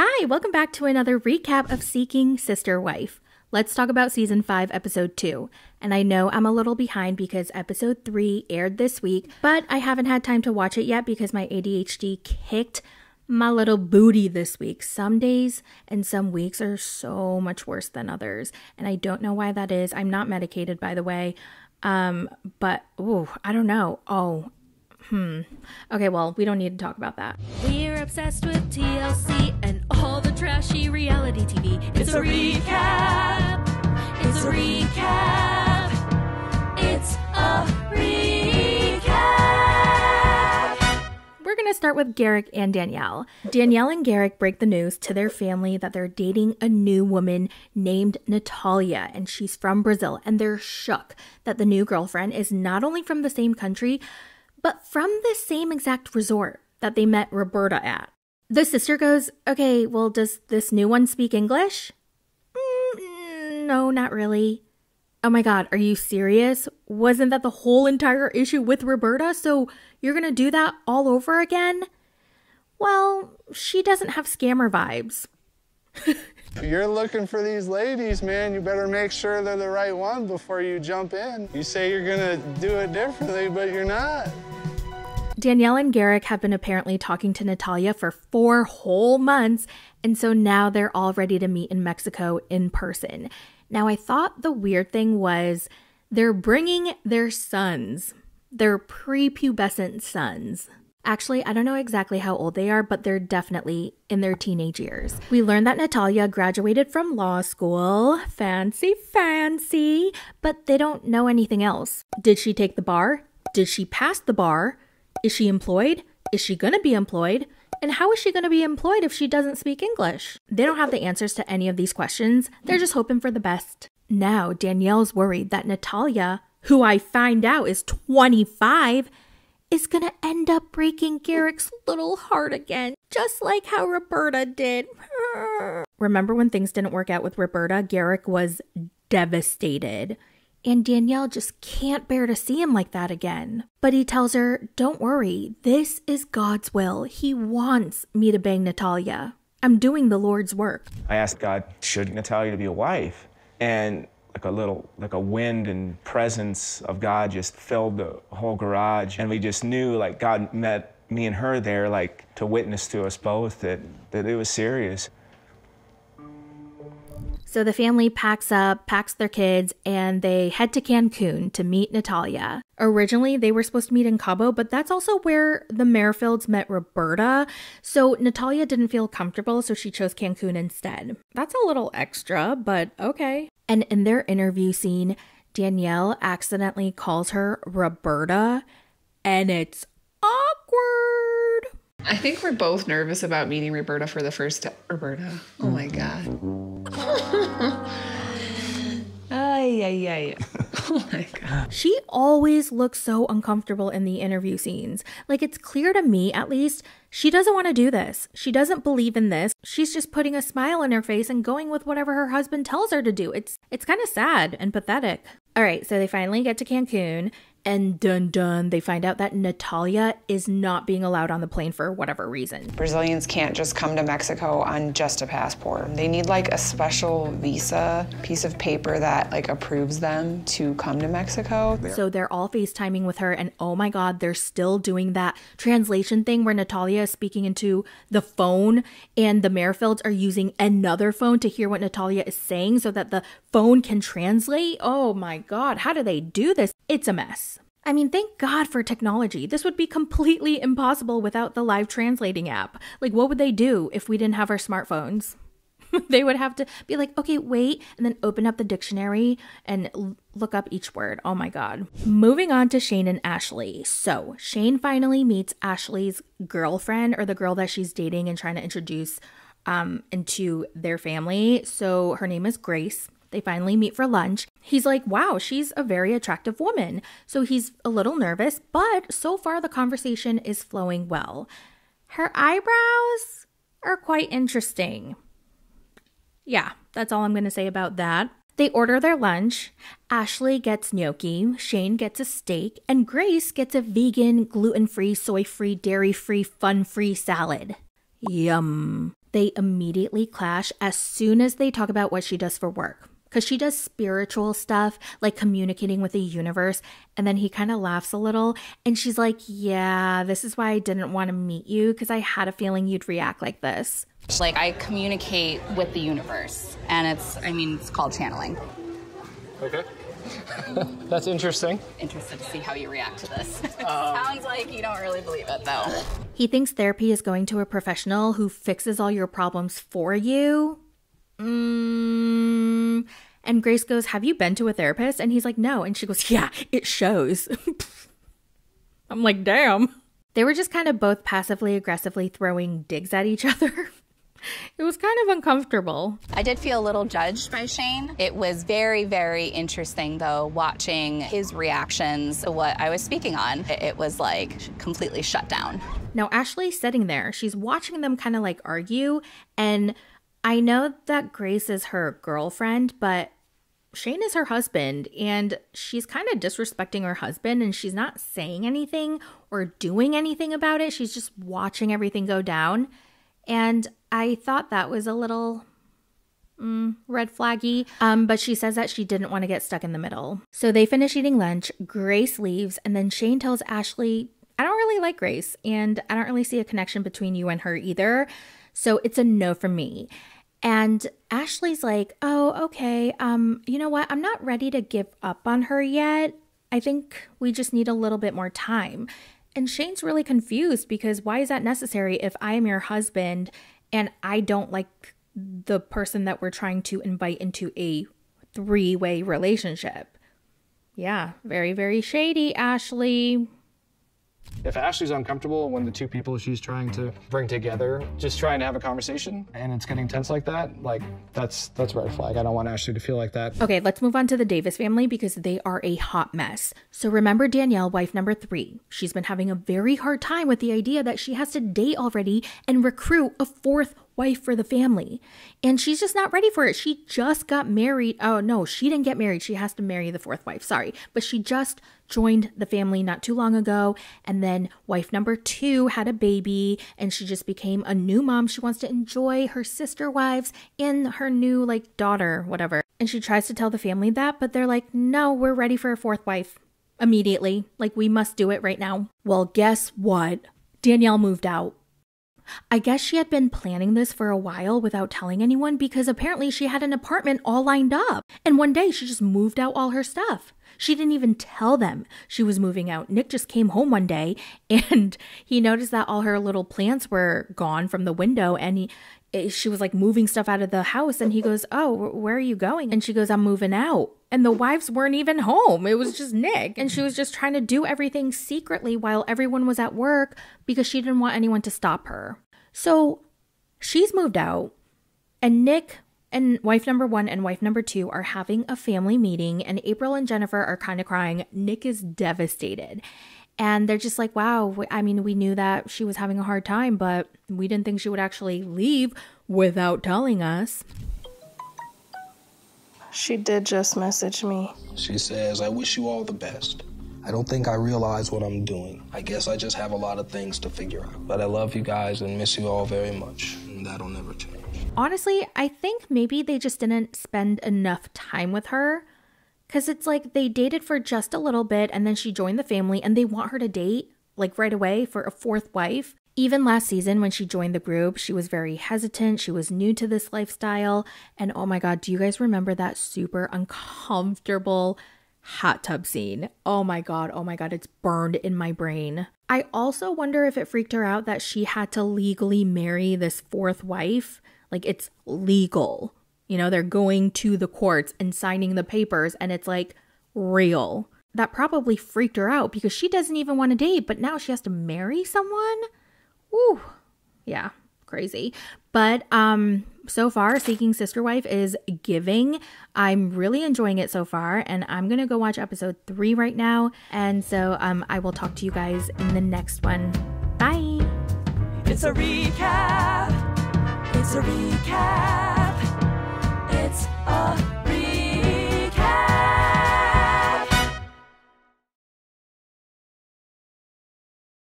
Hi, welcome back to another recap of Seeking Sister Wife. Let's talk about Season 5, Episode 2. And I know I'm a little behind because Episode 3 aired this week, but I haven't had time to watch it yet because my ADHD kicked my little booty this week. Some days and some weeks are so much worse than others, and I don't know why that is. I'm not medicated, by the way, but I don't know. Okay, well, we don't need to talk about that. We're obsessed with TLC and all the trashy reality TV. It's a recap. It's a recap. It's a recap. We're going to start with Garrick and Danielle. Danielle and Garrick break the news to their family that they're dating a new woman named Natalia, and she's from Brazil, and they're shook that the new girlfriend is not only from the same country, but from the same exact resort that they met Roberta at. The sister goes, okay, well, does this new one speak English? No, not really. Oh my God, are you serious? Wasn't that the whole entire issue with Roberta? So you're gonna do that all over again? Well, she doesn't have scammer vibes. If you're looking for these ladies, man, you better make sure they're the right one before you jump in. You say you're gonna do it differently, but you're not. Danielle and Garrick have been apparently talking to Natalia for 4 whole months, and so now they're all ready to meet in Mexico in person. Now, I thought the weird thing was they're bringing their sons, their prepubescent sons. Actually, I don't know exactly how old they are, but they're definitely in their teenage years. We learned that Natalia graduated from law school. Fancy, fancy. But they don't know anything else. Did she take the bar? Did she pass the bar? Is she employed? Is she going to be employed? And how is she going to be employed if she doesn't speak English? They don't have the answers to any of these questions. They're just hoping for the best. Now, Danielle's worried that Natalia, who I find out is 25, is gonna end up breaking Garrick's little heart again, just like how Roberta did. Remember when things didn't work out with Roberta? Garrick was devastated. And Danielle just can't bear to see him like that again. But he tells her, don't worry, this is God's will. He wants me to bang Natalia. I'm doing the Lord's work. I asked God, should Natalia to be a wife? And like a wind and presence of God just filled the whole garage. And we just knew, like, God met me and her there, like, to witness to us both that it was serious. So the family packs their kids, and they head to Cancun to meet Natalia. Originally, they were supposed to meet in Cabo, but that's also where the Merrifields met Roberta. So Natalia didn't feel comfortable, so she chose Cancun instead. That's a little extra, but okay. And in their interview scene, Danielle accidentally calls her Roberta, and it's awkward. I think we're both nervous about meeting Roberta for the first time. Roberta. Oh my God. Ay. Oh my God. She always looks so uncomfortable in the interview scenes. Like, it's clear to me, at least, she doesn't want to do this. She doesn't believe in this. She's just putting a smile on her face and going with whatever her husband tells her to do. It's kind of sad and pathetic. All right, so they finally get to Cancun, and dun, they find out that Natalia is not being allowed on the plane for whatever reason. Brazilians can't just come to Mexico on just a passport. They need like a special visa piece of paper that like approves them to come to Mexico. So they're all FaceTiming with her, and oh my God, they're still doing that translation thing where Natalia is speaking into the phone and the Merrifields are using another phone to hear what Natalia is saying so that the phone can translate. Oh my God, how do they do this? It's a mess. I mean, thank God for technology. This would be completely impossible without the live translating app. Like, what would they do if we didn't have our smartphones? They would have to be like, okay, wait, and then open up the dictionary and look up each word. Oh my God. Moving on to Shane and Ashley. So Shane finally meets Ashley's girlfriend, or the girl that she's dating and trying to introduce into their family. So her name is Grace. They finally meet for lunch. He's like, wow, she's a very attractive woman. So he's a little nervous, but so far the conversation is flowing well. Her eyebrows are quite interesting. Yeah, that's all I'm going to say about that. They order their lunch. Ashley gets gnocchi, Shane gets a steak, and Grace gets a vegan, gluten-free, soy-free, dairy-free, fun-free salad. Yum. They immediately clash as soon as they talk about what she does for work. Because she does spiritual stuff, like communicating with the universe. And then he kind of laughs a little. And she's like, yeah, this is why I didn't want to meet you, because I had a feeling you'd react like this. Like, I communicate with the universe. And it's called channeling. Okay. That's interesting. Interested to see how you react to this. Sounds like you don't really believe it, though. He thinks therapy is going to a professional who fixes all your problems for you. And Grace goes, have you been to a therapist? And he's like, no. And she goes, yeah, it shows. I'm like, damn. They were just kind of both passively aggressively throwing digs at each other. It was kind of uncomfortable. I did feel a little judged by Shane. It was very, very interesting, though, watching his reactions to what I was speaking on. It was like completely shut down. Now, Ashley's sitting there. She's watching them kind of like argue. And I know that Grace is her girlfriend, but Shane is her husband, and she's kind of disrespecting her husband, and she's not saying anything or doing anything about it. She's just watching everything go down. And I thought that was a little red flaggy, but she says that she didn't want to get stuck in the middle. So they finish eating lunch, Grace leaves, and then Shane tells Ashley, I don't really like Grace, and I don't really see a connection between you and her either. So it's a no from me. And Ashley's like, oh, okay, you know what? I'm not ready to give up on her yet. I think we just need a little bit more time. And Shane's really confused because why is that necessary if I am your husband and I don't like the person that we're trying to invite into a three-way relationship? Yeah, very, very shady, Ashley. If Ashley's uncomfortable when the two people she's trying to bring together just trying to have a conversation and it's getting tense like that, like that's red flag. I don't want Ashley to feel like that. Okay, let's move on to the Davis family because they are a hot mess. So remember Danielle, wife number 3. She's been having a very hard time with the idea that she has to date already and recruit a 4th wife for the family. And she's just not ready for it. She just got married. Oh no, she didn't get married. She has to marry the 4th wife. Sorry. But she just joined the family not too long ago. And then wife number 2 had a baby and she just became a new mom. She wants to enjoy her sister wives and her new daughter, whatever. And she tries to tell the family that, but they're like, no, we're ready for a 4th wife immediately. We must do it right now. Well, guess what? Danielle moved out. I guess she had been planning this for a while without telling anyone because apparently she had an apartment all lined up. And one day she just moved out all her stuff. She didn't even tell them she was moving out. Nick just came home one day and he noticed that all her little plants were gone from the window and she was moving stuff out of the house and he goes, oh, where are you going? And she goes, I'm moving out. And the wives weren't even home. It was just Nick. And she was just trying to do everything secretly while everyone was at work because she didn't want anyone to stop her. So she's moved out and Nick and wife number 1 and wife number 2 are having a family meeting and April and Jennifer are kind of crying. Nick is devastated. And they're just like, wow, I mean, we knew that she was having a hard time, but we didn't think she would actually leave without telling us. She did just message me. She says, I wish you all the best. I don't think I realize what I'm doing. I guess I just have a lot of things to figure out. But I love you guys and miss you all very much. And that'll never change. Honestly, I think maybe they just didn't spend enough time with her. Because it's they dated for just a little bit and then she joined the family and they want her to date right away for a 4th wife. Even last season when she joined the group, she was very hesitant. She was new to this lifestyle. And oh my God, do you guys remember that super uncomfortable hot tub scene? Oh my God, it's burned in my brain. I also wonder if it freaked her out that she had to legally marry this 4th wife. It's legal. They're going to the courts and signing the papers and it's real. That probably freaked her out because she doesn't even want to date, but now she has to marry someone? Woo. Yeah, crazy. But so far, Seeking Sister Wife is giving. I'm really enjoying it so far and I'm going to go watch episode 3 right now. And so I will talk to you guys in the next one. Bye. It's a recap. It's a recap.